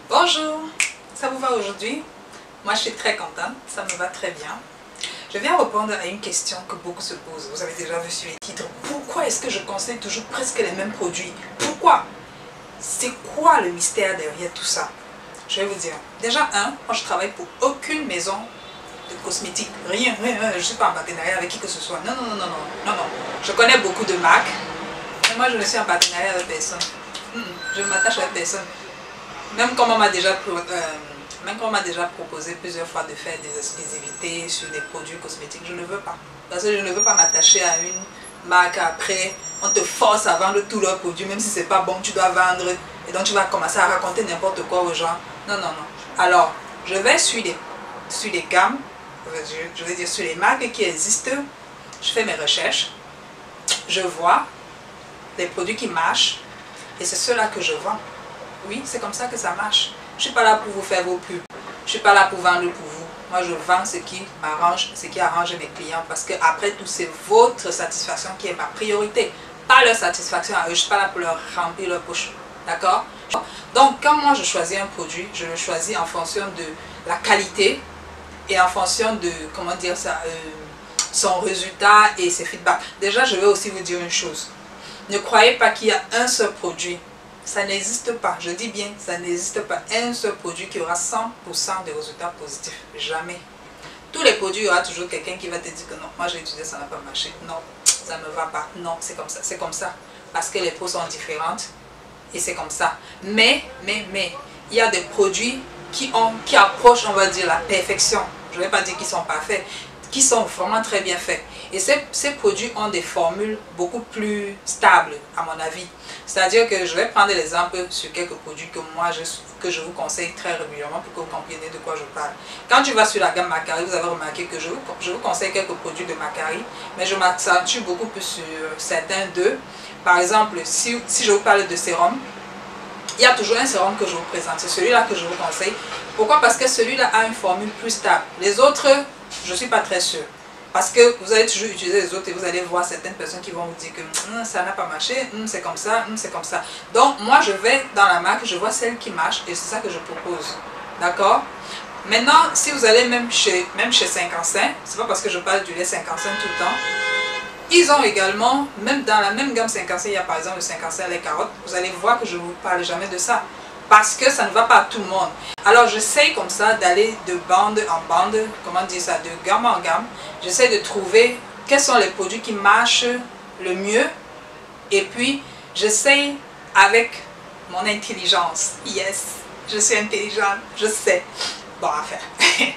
Bonjour, ça vous va aujourd'hui? Moi je suis très contente, ça me va très bien. Je viens répondre à une question que beaucoup se posent. Vous avez déjà vu sur les titres. Pourquoi est-ce que je conseille toujours presque les mêmes produits? Pourquoi? C'est quoi le mystère derrière tout ça? Je vais vous dire. Déjà, moi je travaille pour aucune maison de cosmétiques. Rien, je ne suis pas en partenariat avec qui que ce soit. Non. Je connais beaucoup de marques, mais moi je ne suis en partenariat avec personne. Je ne m'attache à personne. Même quand on m'a déjà proposé plusieurs fois de faire des exclusivités sur des produits cosmétiques, je ne veux pas. Parce que je ne veux pas m'attacher à une marque après. On te force à vendre tous leurs produits, même si c'est pas bon, tu dois vendre. Et donc tu vas commencer à raconter n'importe quoi aux gens. Non. Alors, je vais sur les gammes, je veux dire sur les marques qui existent. Je fais mes recherches. Je vois les produits qui marchent. Et c'est ceux-là que je vends. Oui, c'est comme ça que ça marche. Je ne suis pas là pour vous faire vos pubs. Je ne suis pas là pour vendre pour vous. Moi, je vends ce qui m'arrange, ce qui arrange mes clients. Parce que après tout, c'est votre satisfaction qui est ma priorité. Pas leur satisfaction à eux. Je ne suis pas là pour leur remplir leur poche. D'accord? Donc, quand moi, je choisis un produit, je le choisis en fonction de la qualité et en fonction de, comment dire ça, son résultat et ses feedbacks. Déjà, je vais aussi vous dire une chose. Ne croyez pas qu'il y a un seul produit. Ça n'existe pas. Je dis bien, ça n'existe pas un seul produit qui aura 100% de résultats positifs. Jamais. Tous les produits, il y aura toujours quelqu'un qui va te dire que non, moi j'ai utilisé, ça n'a pas marché. Non, ça ne me va pas. Non, c'est comme ça. C'est comme ça. Parce que les peaux sont différentes et c'est comme ça. Mais, il y a des produits qui approchent, on va dire, la perfection. Je ne vais pas dire qu'ils sont parfaits, qui sont vraiment très bien faits. Et ces produits ont des formules beaucoup plus stables, à mon avis. C'est-à-dire que je vais prendre l'exemple sur quelques produits que je vous conseille très régulièrement pour que vous compreniez de quoi je parle. Quand tu vas sur la gamme Macari, vous avez remarqué que je vous conseille quelques produits de Macari, mais je m'accentue beaucoup plus sur certains d'eux. Par exemple, si je vous parle de sérum, il y a toujours un sérum que je vous présente. C'est celui-là que je vous conseille. Pourquoi? Parce que celui-là a une formule plus stable. Les autres, je ne suis pas très sûre. Parce que vous allez toujours utiliser les autres et vous allez voir certaines personnes qui vont vous dire que ça n'a pas marché, c'est comme ça, c'est comme ça. Donc moi je vais dans la marque, je vois celle qui marche et c'est ça que je propose. D'accord? Maintenant, si vous allez même chez 55, c'est pas parce que je parle du lait 55 tout le temps. Ils ont également, même dans la même gamme 55, il y a par exemple le 55 lait carotte. Vous allez voir que je ne vous parle jamais de ça. Parce que ça ne va pas à tout le monde. Alors j'essaie comme ça d'aller de bande en bande, comment dire ça, de gamme en gamme. J'essaie de trouver quels sont les produits qui marchent le mieux. Et puis j'essaie avec mon intelligence. Yes, je suis intelligente, je sais. Bon, enfin,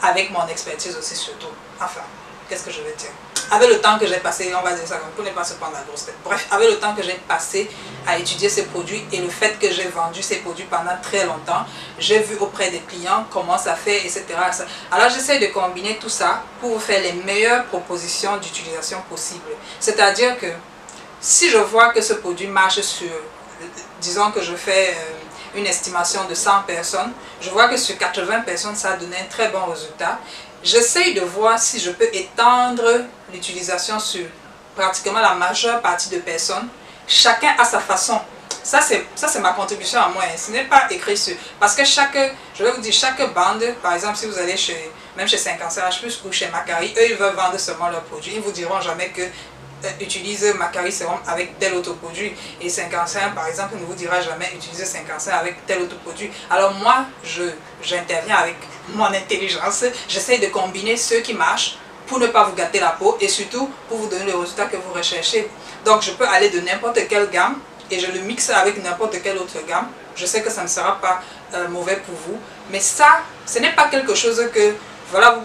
avec mon expertise aussi surtout. Enfin, qu'est-ce que je veux dire? Avec le temps que j'ai passé, on va dire ça pour ne pas se prendre la grosse tête. Bref, avec le temps que j'ai passé à étudier ces produits et le fait que j'ai vendu ces produits pendant très longtemps, j'ai vu auprès des clients comment ça fait, etc. Alors j'essaie de combiner tout ça pour vous faire les meilleures propositions d'utilisation possibles. C'est-à-dire que si je vois que ce produit marche sur, disons que je fais une estimation de 100 personnes, je vois que sur 80 personnes ça a donné un très bon résultat. J'essaye de voir si je peux étendre l'utilisation sur pratiquement la majeure partie de personnes. Chacun à sa façon. Ça c'est ma contribution à moi. Ce n'est pas écrit sur... Parce que je vais vous dire, chaque bande, par exemple si vous allez même chez 55H+, ou chez Macari, eux ils veulent vendre seulement leurs produits. Ils ne vous diront jamais que utilise Macari Sérum avec tel autre produit. Et 55 par exemple ne vous dira jamais utiliser 55 avec tel autre produit. Alors moi, j'interviens avec mon intelligence. J'essaie de combiner ceux qui marchent pour ne pas vous gâter la peau et surtout pour vous donner le résultat que vous recherchez. Donc je peux aller de n'importe quelle gamme et je le mixe avec n'importe quelle autre gamme. Je sais que ça ne sera pas mauvais pour vous. Mais ça, ce n'est pas quelque chose que voilà,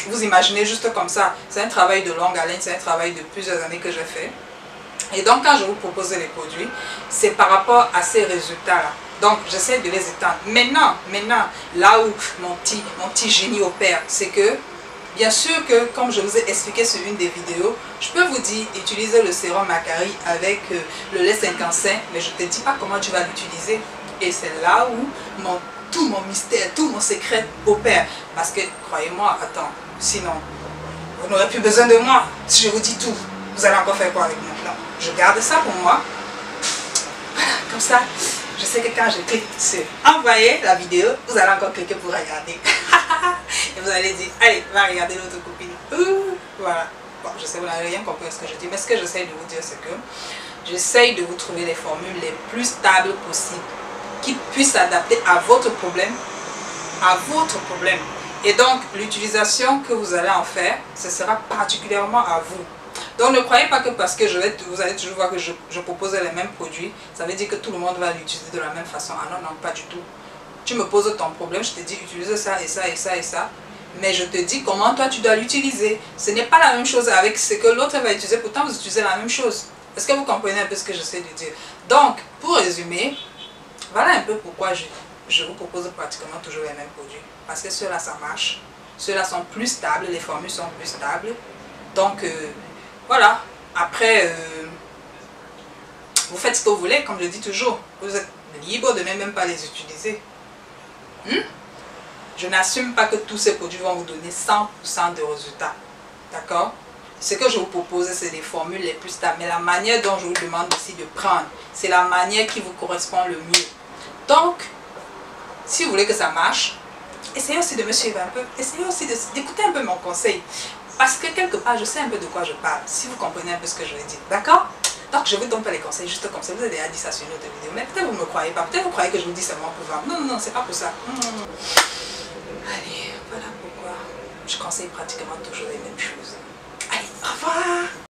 vous imaginez juste comme ça. C'est un travail de longue haleine, c'est un travail de plusieurs années que j'ai fait. Et donc quand je vous propose les produits, c'est par rapport à ces résultats-là. Donc j'essaie de les étendre. Maintenant, là où mon petit génie opère, c'est que, bien sûr que, comme je vous ai expliqué sur une des vidéos, je peux vous dire, utiliser le sérum Macari avec le lait 55, mais je ne te dis pas comment tu vas l'utiliser. Et c'est là où tout mon mystère, tout mon secret opère. Parce que, croyez-moi, attends, sinon, vous n'aurez plus besoin de moi. Si je vous dis tout, vous allez encore faire quoi avec moi? Non, je garde ça pour moi. Voilà, comme ça, Je sais que quand je clique sur envoyer la vidéo, vous allez encore cliquer pour regarder. Et vous allez dire, allez, va regarder l'autre copine. Voilà. Bon, je sais, vous n'avez rien compris à ce que je dis, mais ce que j'essaie de vous dire, c'est que j'essaye de vous trouver les formules les plus stables possibles, qui puissent s'adapter à votre problème, Et donc, l'utilisation que vous allez en faire, ce sera particulièrement à vous. Donc, ne croyez pas que parce que vous allez toujours voir que je propose les mêmes produits, ça veut dire que tout le monde va l'utiliser de la même façon. Ah non, non, pas du tout. Tu me poses ton problème, je te dis utilise ça et ça et ça et ça. Mais je te dis comment toi tu dois l'utiliser. Ce n'est pas la même chose avec ce que l'autre va utiliser, pourtant vous utilisez la même chose. Est-ce que vous comprenez un peu ce que j'essaie de dire? Donc, pour résumer, voilà un peu pourquoi je vous propose pratiquement toujours les mêmes produits. Parce que ceux-là, ça marche. Ceux-là sont plus stables, les formules sont plus stables. Donc, voilà. Après, vous faites ce que vous voulez, comme je dis toujours. Vous êtes libre de même pas les utiliser. Je n'assume pas que tous ces produits vont vous donner 100% de résultats. D'accord? Ce que je vous propose, c'est des formules les plus stables. Mais la manière dont je vous demande aussi de prendre, c'est la manière qui vous correspond le mieux. Donc, si vous voulez que ça marche, essayez aussi de me suivre un peu. Essayez aussi d'écouter un peu mon conseil. Parce que quelque part, je sais un peu de quoi je parle. Si vous comprenez un peu ce que je vais dire. D'accord? Donc, je ne vous donne pas les conseils juste comme ça. Vous avez déjà dit ça sur une autre vidéo. Mais peut-être vous ne me croyez pas. Peut-être vous croyez que je vous dis seulement pour vendre. Non, non, non, c'est pas pour ça. Allez, voilà pourquoi je conseille pratiquement toujours les mêmes choses. Allez, au revoir!